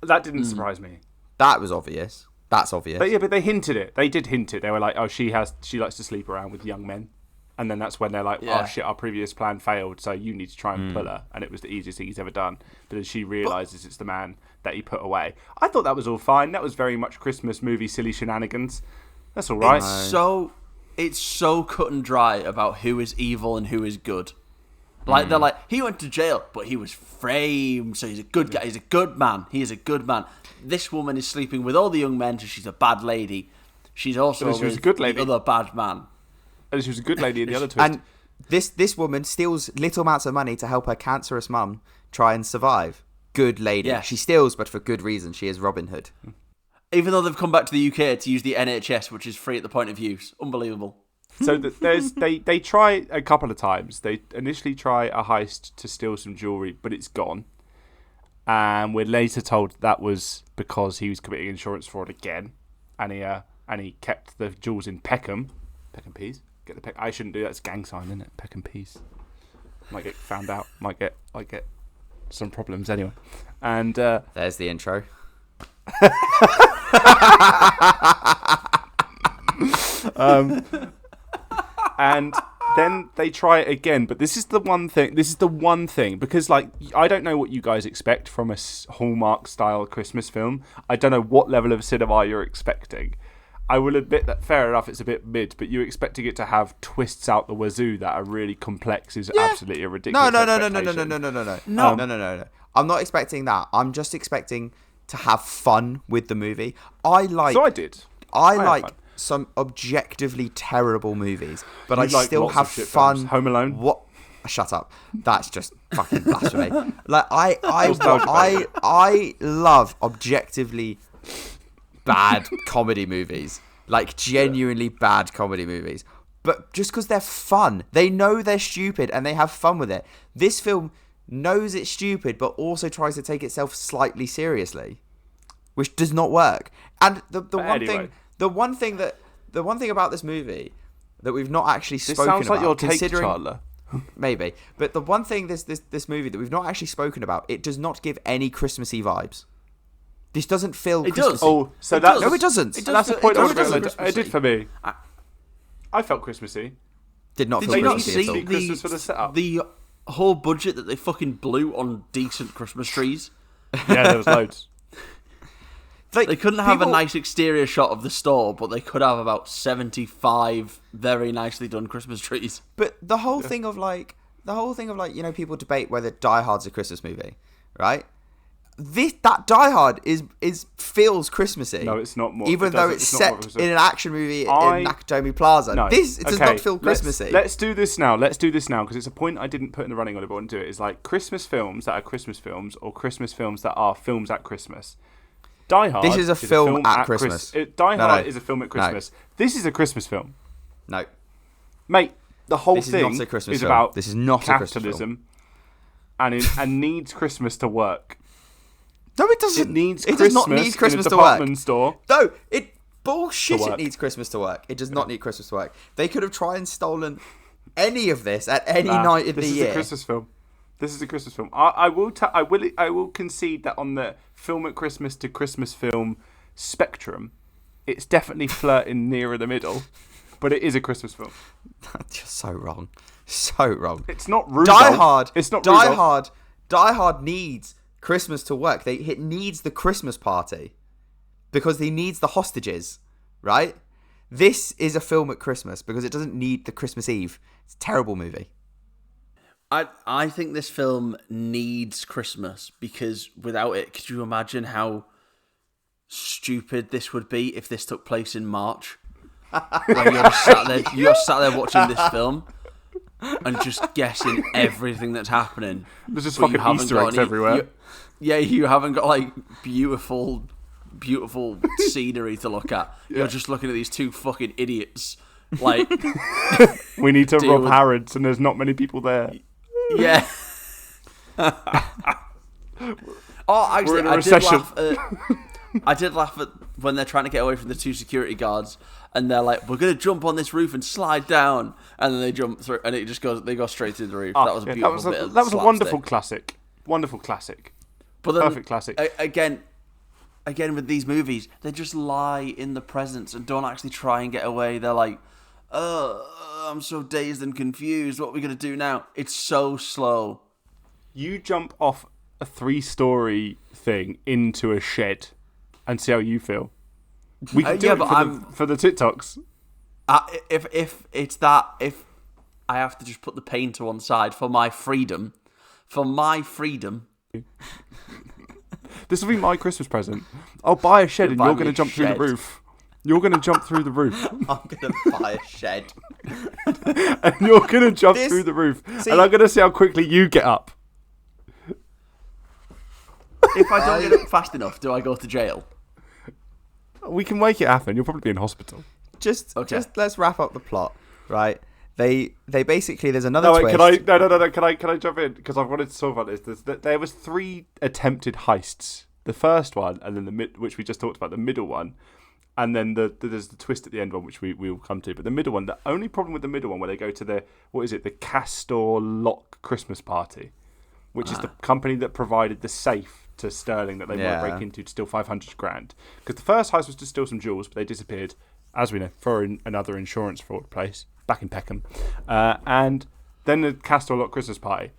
That didn't surprise me. That was obvious. That's obvious. But they hinted it. They did hint it. They were like, "Oh, she likes to sleep around with young men," and then that's when they're like, Yeah. "Oh shit, our previous plan failed, so you need to try and pull her." And it was the easiest thing he's ever done. But then she realizes it's the man that he put away. I thought that was all fine. That was very much Christmas movie silly shenanigans. That's all right. It's so cut and dry about who is evil and who is good. Like, they're like, he went to jail, but he was framed, so he's a good guy. He's a good man. He is a good man. This woman is sleeping with all the young men, so she's a bad lady. She's also But she was with a good lady. the other bad man. And she was a good lady in the other twist. And this woman steals little amounts of money to help her cancerous mum try and survive. Good lady. Yeah. She steals, but for good reason. She is Robin Hood. Even though they've come back to the UK to use the NHS, which is free at the point of use. Unbelievable. So they try a couple of times. They initially try a heist to steal some jewelry, but it's gone. And we're later told that was because he was committing insurance fraud again, and he kept the jewels in Peckham Peas. I shouldn't do that. It's gang sign, isn't it? Peckham Peas. Might get found out. Might get some problems anyway. And There's the intro. and then they try it again, but this is the one thing because, like, I don't know what you guys expect from a Hallmark style Christmas film. I don't know what level of cinema you're expecting. I will admit that fair enough, it's a bit mid, but you expecting it to have twists out the wazoo that are really complex is absolutely a ridiculous No. expectation. I'm not expecting that. I'm just expecting to have fun with the movie. So I did. I had like fun. some objectively terrible movies, but You I like still lots have of shit fun. films. Home Alone? What? Shut up. That's just fucking blasphemy. Like Nostalgia I love objectively bad comedy movies, like genuinely bad comedy movies. But just because they're fun, they know they're stupid and they have fun with it. This film knows it's stupid, but also tries to take itself slightly seriously, which does not work. And the one thing about this movie that we've not actually spoken about. This sounds like your take, considering Chandler. maybe, but the one thing this movie that we've not actually spoken about, it does not give any Christmassy vibes. This doesn't feel It Christmassy. does. Oh, so It that's does. No, it doesn't. It that's does. the point I was It does going feel to. It did for me. I felt Christmassy. Did not Did feel you not Christmassy see at all. Christmas for the setup. the whole budget that they fucking blew on decent Christmas trees? Yeah, there was loads. Like, They couldn't have a people- nice exterior shot of the store, but they could have about 75 very nicely done Christmas trees. But the whole thing of like, you know, people debate whether Die Hard's a Christmas movie, right? That Die Hard is feels Christmassy. No, it's not more. Even though it's set in an action movie in Nakatomi Plaza. No. It does not feel Christmassy. Let's do this now because it's a point I didn't put in the running order, but I want to do it. Is like Christmas films that are Christmas films or Christmas films that are films at Christmas. Die Hard. This is a film at Christmas. Die No, Hard no. is a film at Christmas. This is a Christmas film, No. mate. The whole This is thing not a Christmas is film. about This is not a Christmas capitalism, and needs Christmas to work. No, it doesn't. It needs It Christmas does not need Christmas in a to work. department store. No, it bullshit. To It work. needs Christmas to work. It does not need Christmas to work. They could have tried and stolen any of this at any night of the This is year. a Christmas film. This is a Christmas film. I will concede that on the film at Christmas to Christmas film spectrum, it's definitely flirting nearer the middle, but it is a Christmas film. You're so wrong. So wrong. It's not Rudolph. Die Hard. It's not Die Rudolph. Hard. Die Hard needs Christmas to work. It needs the Christmas party because he needs the hostages, right? This is a film at Christmas because it doesn't need the Christmas Eve. It's a terrible movie. I think this film needs Christmas because without it, could you imagine how stupid this would be if this took place in March? When you're sat there watching this film and just guessing everything that's happening. There's just but you fucking haven't Easter got eggs everywhere. you haven't got like beautiful beautiful scenery to look at. You're just looking at these two fucking idiots. Like, we need to deal rob with- Harrods, and there's not many people there. yeah. Oh, actually, in a I recession. did laugh at when they're trying to get away from the two security guards, and they're like, "We're gonna jump on this roof and slide down," and then they jump through, and it just goes. They go straight through the roof. That was a beautiful bit of that was a wonderful slapstick. classic. Wonderful classic. But then, Perfect classic. Again, with these movies, they just lie in the presence and don't actually try and get away. They're like, I'm so dazed and confused. What are we going to do now? It's so slow. You jump off a 3-story thing into a shed and see how you feel. We can do yeah, it but for the TikToks. If it's that, if I have to just put the pain to one side for my freedom, This will be my Christmas present. I'll buy a shed and buy you're me going to a jump through the shed. roof. You're going to jump through the roof. I'm gonna buy a shed. And you're going to jump through the roof. See- and I'm going to see how quickly you get up. If I don't get up fast enough, do I go to jail? We can make it happen. You'll probably be in hospital. Just Okay. let's wrap up the plot, right? They basically there's another No, wait, twist. Can I jump in? Because I wanted to talk about this. There was 3 attempted heists. The first one, and then which we just talked about, the middle one, and then there's the twist at the end one, which we will come to. But the middle one, the only problem with the middle one, where they go to the Castor Lock Christmas party, which is the company that provided the safe to Sterling that they might break into to steal 500 grand. Because the first heist was to steal some jewels, but they disappeared, as we know, for another insurance fraud place back in Peckham. And then the Castor Lock Christmas party.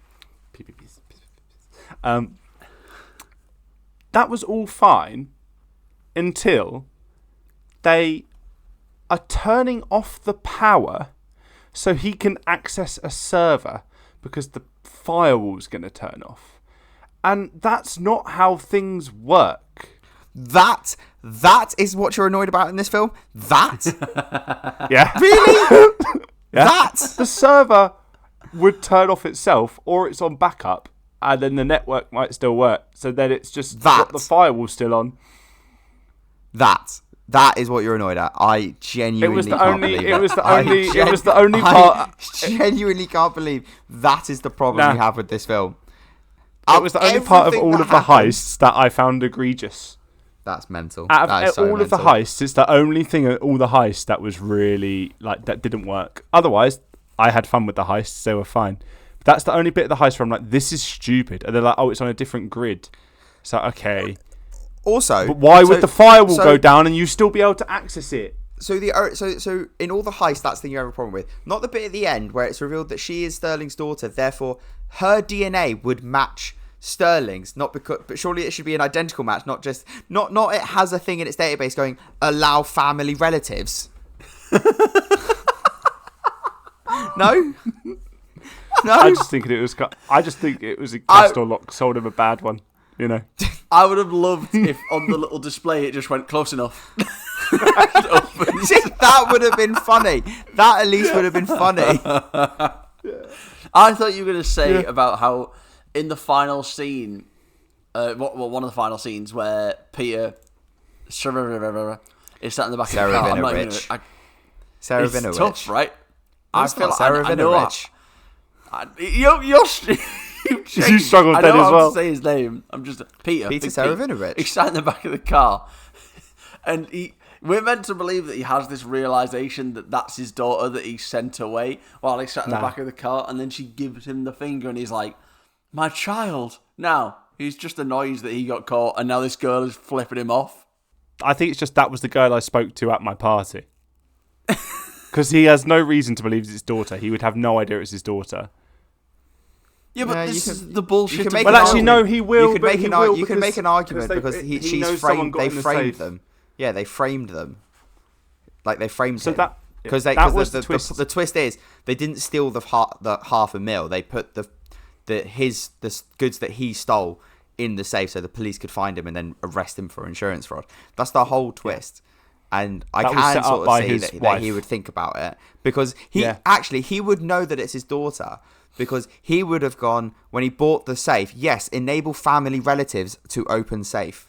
That was all fine until they are turning off the power so he can access a server because the firewall's going to turn off. And that's not how things work. That is what you're annoyed about in this film? That? Yeah. Really? Yeah. That? The server would turn off itself, or it's on backup, and then the network might still work. So then it's just got the firewall still on. That is what you're annoyed at. I genuinely can't believe it was the I only part. genuinely can't believe that is the problem we have with this film. It was the only part of Everything all that of the happened- heists that I found egregious. That's mental. Out That of is so all of the mental. heists, it's the only thing at all the heists that was really that didn't work. Otherwise, I had fun with the heists; they were fine. But that's the only bit of the heist where I'm like, "This is stupid," and they're like, "Oh, it's on a different grid." So okay, Also, but why would the firewall so- go down and you still be able to access it? So in all the heists, that's the thing you have a problem with. Not the bit at the end where it's revealed that she is Sterling's daughter, therefore her DNA would match Sterling's. Not because, but surely it should be an identical match, not just not it has a thing in its database going allow family relatives. No. I just think it was a Castor Lock sold him a bad one. You know. I would have loved if on the little display it just went close enough. That would have been funny. That at least would have been funny. I thought you were going to say about how in the final scene, one of the final scenes where Peter is sat in the back Sarah of the car. I'm not even Vinovich. gonna- Sarah It's Vinovich. tough, right? No, it's not Sarah I know Vinovich. You're You struggled I then know as how well. to say his name. I'm just Peter. Peter Big Saravinovich. He's sat in the back of the car, and we're meant to believe that he has this realization that that's his daughter that he sent away while he sat in the back of the car, and then she gives him the finger, and he's like, "My child." Now he's just annoyed that he got caught, and now this girl is flipping him off. I think it's just that was the girl I spoke to at my party. Because he has no reason to believe it's his daughter. He would have no idea it's his daughter. Yeah, but No, this you is can- the bullshit. you can of make Well, an actually, argument. no, he will. You can but make he an will you can make an argument because he she's knows someone framed. got They in the framed safe. them. Yeah, they framed them. Like they framed So him. that Because that was the twist. the twist is they didn't steal the $500,000. They put the goods that he stole in the safe so the police could find him and then arrest him for insurance fraud. That's the whole twist. And I That was can set sort up of by see his that he wife. would think about it because he Yeah. he would know that it's his daughter because he would have gone when he bought the safe. Yes, enable family relatives to open safe.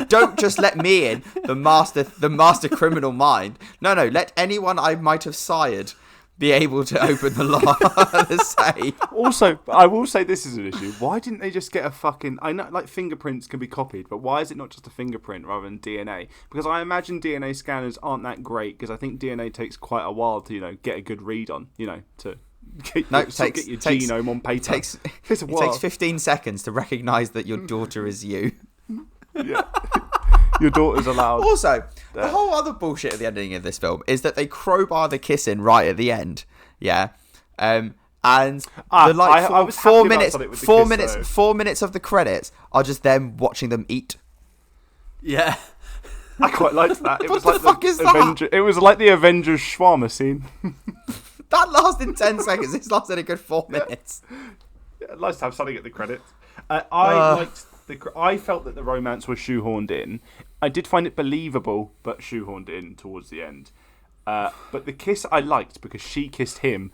Don't just let me in, the master criminal mind. No, let anyone I might have sired be able to open the safe. Also, I will say this is an issue. Why didn't they just get a fucking... I know, like, fingerprints can be copied, but why is it not just a fingerprint rather than DNA? Because I imagine DNA scanners aren't that great, because I think DNA takes quite a while to, get a good read on, to get your genome on paper. It takes 15 seconds to recognise that your daughter is you. Yeah. Your daughter's allowed. Also, the whole other bullshit at the ending of this film is that they crowbar the kiss in right at the end. Yeah. And the like 4 minutes of the credits are just them watching them eat. Yeah. I quite liked that. It What was the like fuck is that? It was like the Avengers shawarma scene. That lasted 10 seconds. This lasted a good 4 minutes. Yeah, nice to have something at the credits. I felt that the romance was shoehorned in. I did find it believable, but shoehorned in towards the end. But the kiss I liked because she kissed him,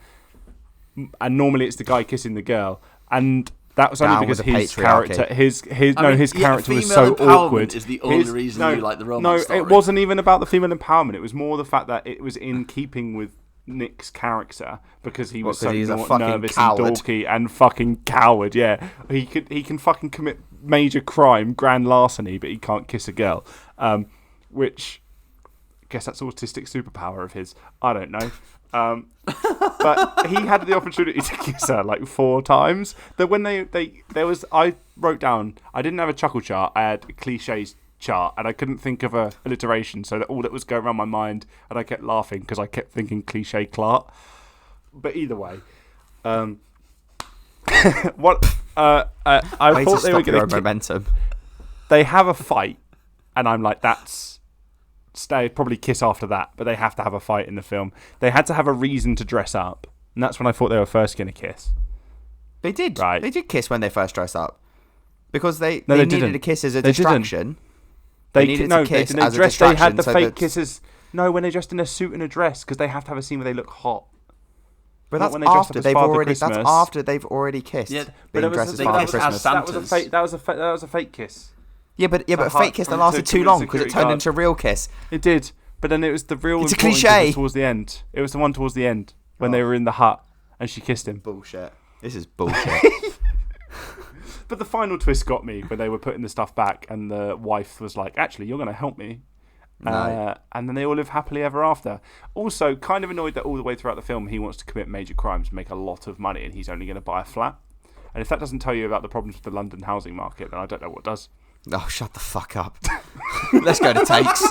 and normally it's the guy kissing the girl, and that was only because his character, his character was so awkward. Is the only reason you like the romance story. It wasn't even about the female empowerment. It was more the fact that it was in keeping with Nick's character because he was nervous and dorky and fucking coward. Yeah, he can fucking commit major crime, grand larceny, but he can't kiss a girl. Which I guess that's autistic superpower of his. I don't know. But he had the opportunity to kiss her like 4 times. That when I wrote down. I didn't have a chuckle chart. I had a cliches chart, and I couldn't think of a alliteration, so that all that was going around my mind, and I kept laughing because I kept thinking cliche Clark. But either way, what I thought they were going to momentum. They have a fight, and I'm like, they probably kiss after that, but they have to have a fight in the film. They had to have a reason to dress up, and that's when I thought they were first going to kiss. They did, right? They did kiss when they first dressed up, because they needed a kiss as a distraction. They needed to kiss as a distraction. They had the fake kisses. No, when they're dressed in a suit and a dress, because they have to have a scene where they look hot. But that's after they've already. That's after they've already kissed. Yeah, being dressed as Father Christmas. That was a fake kiss. Yeah, but a fake kiss that lasted too long because it turned into a real kiss. It did, but then it was the real. It's a cliche. Towards the end, it was the one towards the end when they were in the hut and she kissed him. Bullshit. This is bullshit. But the final twist got me when they were putting the stuff back, and the wife was like, "Actually, you're going to help me." No. And then they all live happily ever after. Also, kind of annoyed that all the way throughout the film he wants to commit major crimes and make a lot of money, and he's only going to buy a flat. And if that doesn't tell you about the problems with the London housing market, then I don't know what does. Oh, shut the fuck up. Let's go to takes.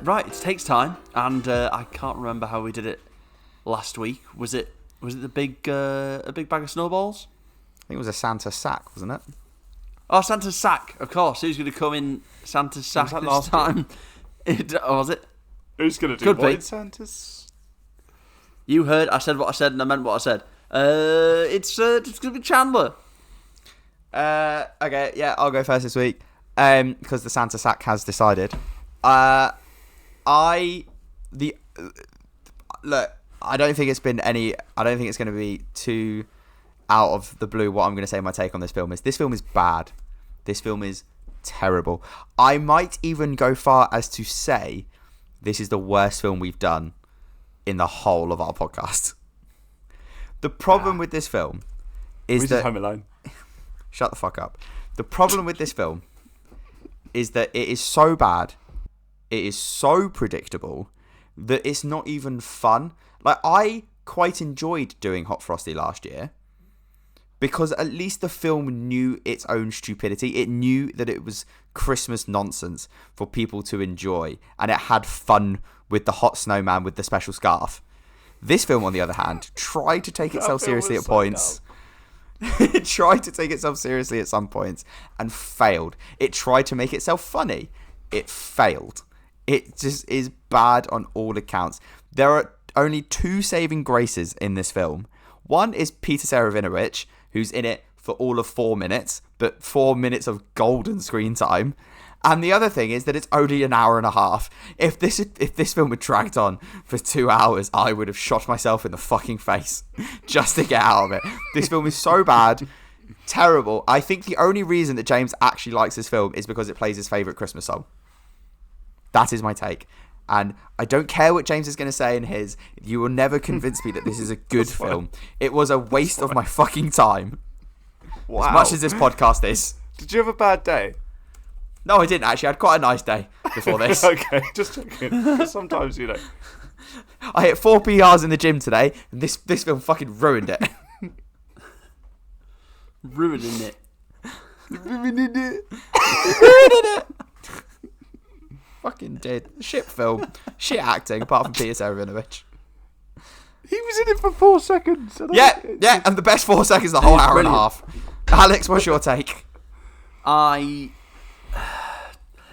Right, it takes time, and I can't remember how we did it last week. Was it the big a big bag of snowballs? I think it was a Santa sack, wasn't it? Oh, Santa's sack, of course. Who's going to come in Santa's sack this last time? Was it? Who's going to do Could what be. in Santa's? You heard. I said what I said, and I meant what I said. It's going to be Chandler. Okay, yeah, I'll go first this week. Because the Santa sack has decided. Look, I don't think it's been any. I don't think it's going to be too out of the blue. What I'm going to say my take on this film is bad. This film is terrible. I might even go far as to say this is the worst film we've done in the whole of our podcast. The problem with this film is that Home Alone. Shut the fuck up. The problem with this film is that it is so bad, it is so predictable that it's not even fun. Like, I quite enjoyed doing Hot Frosty last year because at least the film knew its own stupidity. It knew that it was Christmas nonsense for people to enjoy, and it had fun with the hot snowman with the special scarf. This film, on the other hand, tried to take itself seriously at points. It tried to take itself seriously at some points and failed. It tried to make itself funny. It failed. It just is bad on all accounts. There are only 2 saving graces in this film. One is Peter Serafinowicz, who's in it for all of 4 minutes, but 4 minutes of golden screen time. And the other thing is that it's only an hour and a half. If this film had dragged on for 2 hours, I would have shot myself in the fucking face just to get out of it. This film is so bad, terrible. I think the only reason that James actually likes this film is because it plays his favourite Christmas song. That is my take. And I don't care what James is going to say in his. You will never convince me that this is a good film. It was a waste of my fucking time. Wow. As much as this podcast is. Did you have a bad day? No, I didn't actually. I had quite a nice day before this. Okay, just checking. 'Cause sometimes, you know. I hit 4 PRs in the gym today, and this film fucking ruined it. Ruining it. Ruining it. Fucking did. Shit film. Shit acting, apart from Peter Serafinovich. He was in it for 4 seconds. Yeah, and the best 4 seconds the whole hour and a half. Alex, what's your take?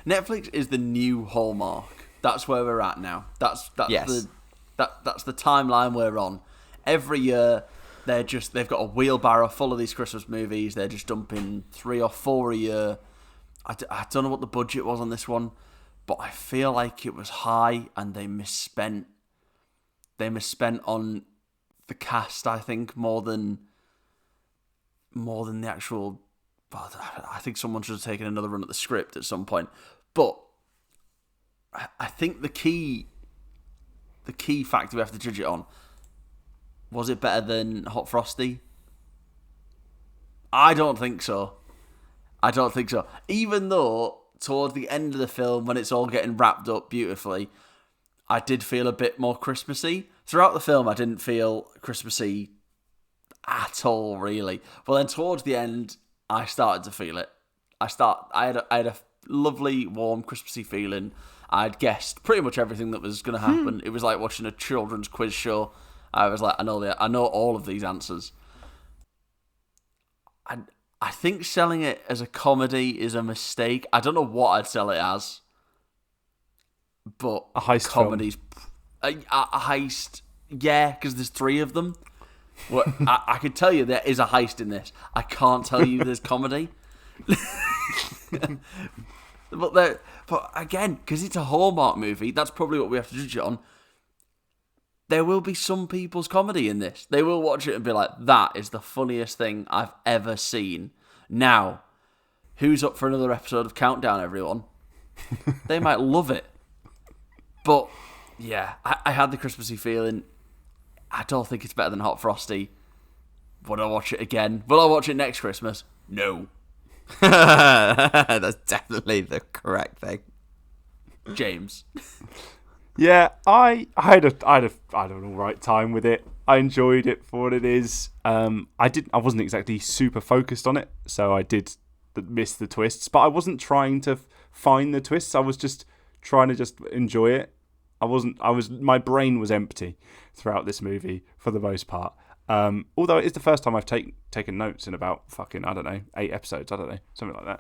Netflix is the new Hallmark. That's where we're at now. That's Yes. the timeline we're on. Every year they've got a wheelbarrow full of these Christmas movies. They're just dumping 3 or 4 a year. I don't know what the budget was on this one, but I feel like it was high and they misspent. They misspent on the cast, I think, more than the actual. I think someone should have taken another run at the script at some point. But I think the key factor we have to judge it on, was it better than Hot Frosty? I don't think so. Even though towards the end of the film, when it's all getting wrapped up beautifully, I did feel a bit more Christmassy. Throughout the film, I didn't feel Christmassy at all, really. But then towards the end, I started to feel it. I had a lovely, warm, Christmassy feeling. I'd guessed pretty much everything that was going to happen. It was like watching a children's quiz show. I was like, I know all of these answers. I think selling it as a comedy is a mistake. I don't know what I'd sell it as, but a heist comedies, a heist, yeah, because there's 3 of them. Well, I could tell you there is a heist in this. I can't tell you there's comedy. But again, because it's a Hallmark movie, that's probably what we have to judge it on. There will be some people's comedy in this. They will watch it and be like, that is the funniest thing I've ever seen. Now, who's up for another episode of Countdown, everyone? They might love it. But, yeah, I had the Christmassy feeling. I don't think it's better than Hot Frosty. Would I watch it again? Will I watch it next Christmas? No. That's definitely the correct thing. James. Yeah, I had an alright time with it. I enjoyed it for what it is. I wasn't exactly super focused on it, so I did miss the twists. But I wasn't trying to find the twists. I was just trying to just enjoy it. My brain was empty throughout this movie for the most part. Although it is the first time I've taken notes in about fucking, I don't know, 8 episodes. I don't know, something like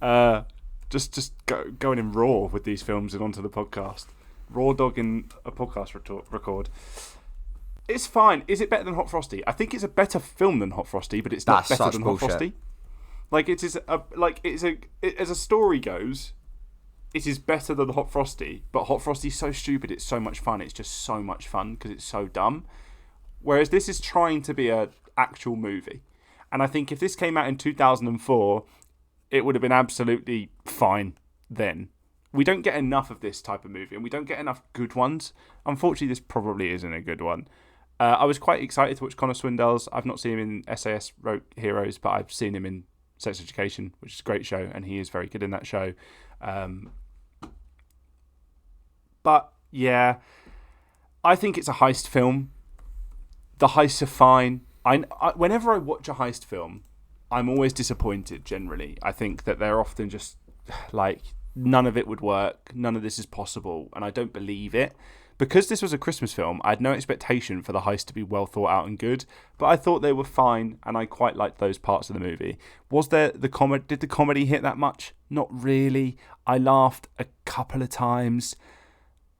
that. Just going in raw with these films and onto the podcast. Raw dogging a podcast record. It's fine. Is it better than Hot Frosty? I think it's a better film than Hot Frosty, but it's not better than Hot Frosty. Like as a story goes, it is better than Hot Frosty. But Hot Frosty's so stupid. It's so much fun. It's just so much fun because it's so dumb. Whereas this is trying to be an actual movie, and I think if this came out in 2004, it would have been absolutely fine then. We don't get enough of this type of movie, and we don't get enough good ones. Unfortunately, this probably isn't a good one. I was quite excited to watch Connor Swindell's. I've not seen him in SAS Wrote Heroes, but I've seen him in Sex Education, which is a great show, and he is very good in that show. But, yeah, I think it's a heist film. The heists are fine. Whenever I watch a heist film, I'm always disappointed, generally. I think that they're often just, like, none of it would work. None of this is possible, and I don't believe it. Because this was a Christmas film, I had no expectation for the heist to be well thought out and good, but I thought they were fine, and I quite liked those parts of the movie. Was there the comedy? Did the comedy hit that much? Not really. I laughed a couple of times,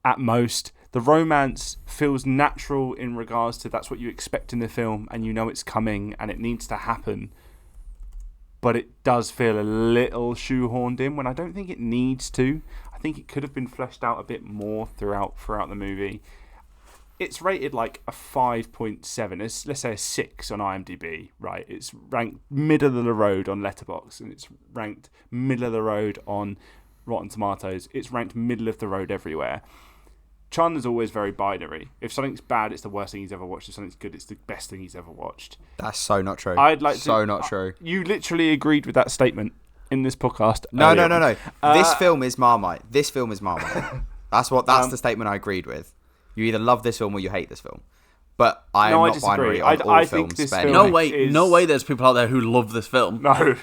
at most. The romance feels natural in regards to that's what you expect in the film, and you know it's coming, and it needs to happen. but it does feel a little shoehorned in when I don't think it needs to. I think it could have been fleshed out a bit more throughout the movie. It's rated like a 5.7. Let's say a 6 on IMDb, right? It's ranked middle of the road on Letterboxd, and it's ranked middle of the road on Rotten Tomatoes. It's ranked middle of the road everywhere. Chandler's always very binary. If something's bad, it's the worst thing he's ever watched. If something's good, it's the best thing he's ever watched. That's so not true. Not true. You literally agreed with that statement in this podcast. No. This film is Marmite. This film is Marmite. That's the statement I agreed with. You either love this film or you hate this film. But I am not binary on all films. No way there's people out there who love this film. No.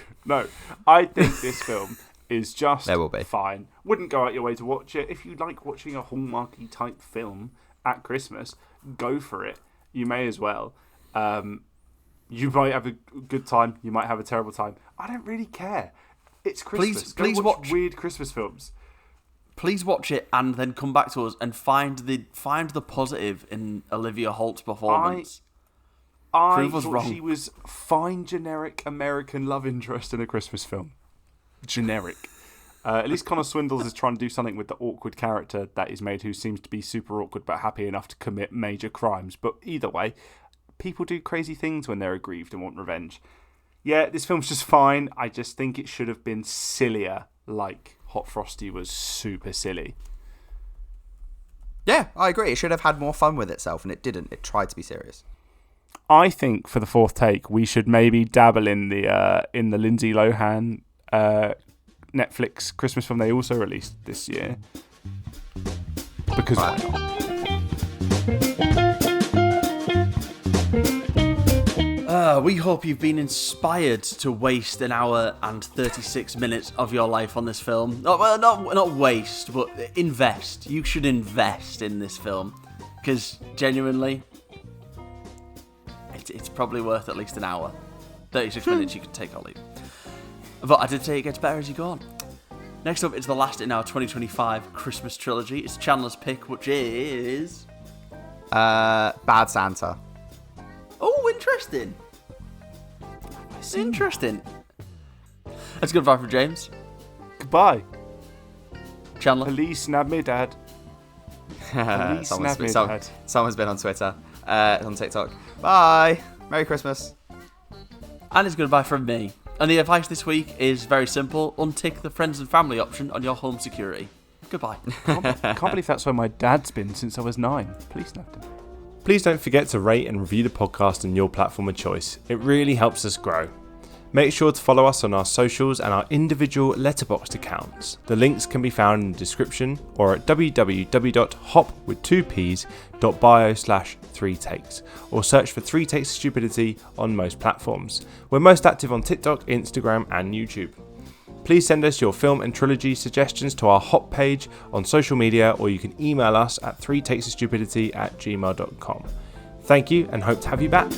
I think this film is just there will be. Fine. Wouldn't go out your way to watch it. If you like watching a Hallmarky type film at Christmas, go for it. You may as well. You might have a good time. You might have a terrible time. I don't really care. It's Christmas. Please watch weird Christmas films. Please watch it and then come back to us and find the positive in Olivia Holt's performance. I thought she was fine, generic American love interest in a Christmas film. Generic. At least Connor Swindles is trying to do something with the awkward character that is made, who seems to be super awkward but happy enough to commit major crimes. But either way, people do crazy things when they're aggrieved and want revenge. Yeah, this film's just fine. I just think it should have been sillier, like Hot Frosty was super silly. Yeah, I agree. It should have had more fun with itself, and it didn't. It tried to be serious. I think for the fourth take, we should maybe dabble in the Lindsay Lohan Netflix Christmas film they also released this year. Because why not? We hope you've been inspired to waste an hour and 36 minutes of your life on this film. Not waste, but invest. You should invest in this film, because genuinely, it's probably worth at least an hour. 36 minutes you could take or leave. But I did say it gets better as you go on. Next up is the last in our 2025 Christmas Trilogy. It's Chandler's pick, which is... Bad Santa. Oh, interesting. Interesting. That's goodbye from James. Goodbye. Chandler. Police nabbed me, Dad. Someone's been on Twitter, on TikTok. Bye. Merry Christmas. And it's goodbye from me. And the advice this week is very simple. Untick the friends and family option on your home security. Goodbye. Can't believe that's where my dad's been since I was 9. Police nabbed him. Please don't forget to rate and review the podcast on your platform of choice. It really helps us grow. Make sure to follow us on our socials and our individual Letterboxd accounts. The links can be found in the description or at www.hop.bio/3takes or search for 3 Takes of Stupidity on most platforms. We're most active on TikTok, Instagram and YouTube. Please send us your film and trilogy suggestions to our Hop page on social media, or you can email us at 3takesofstupidity@gmail.com. Thank you and hope to have you back.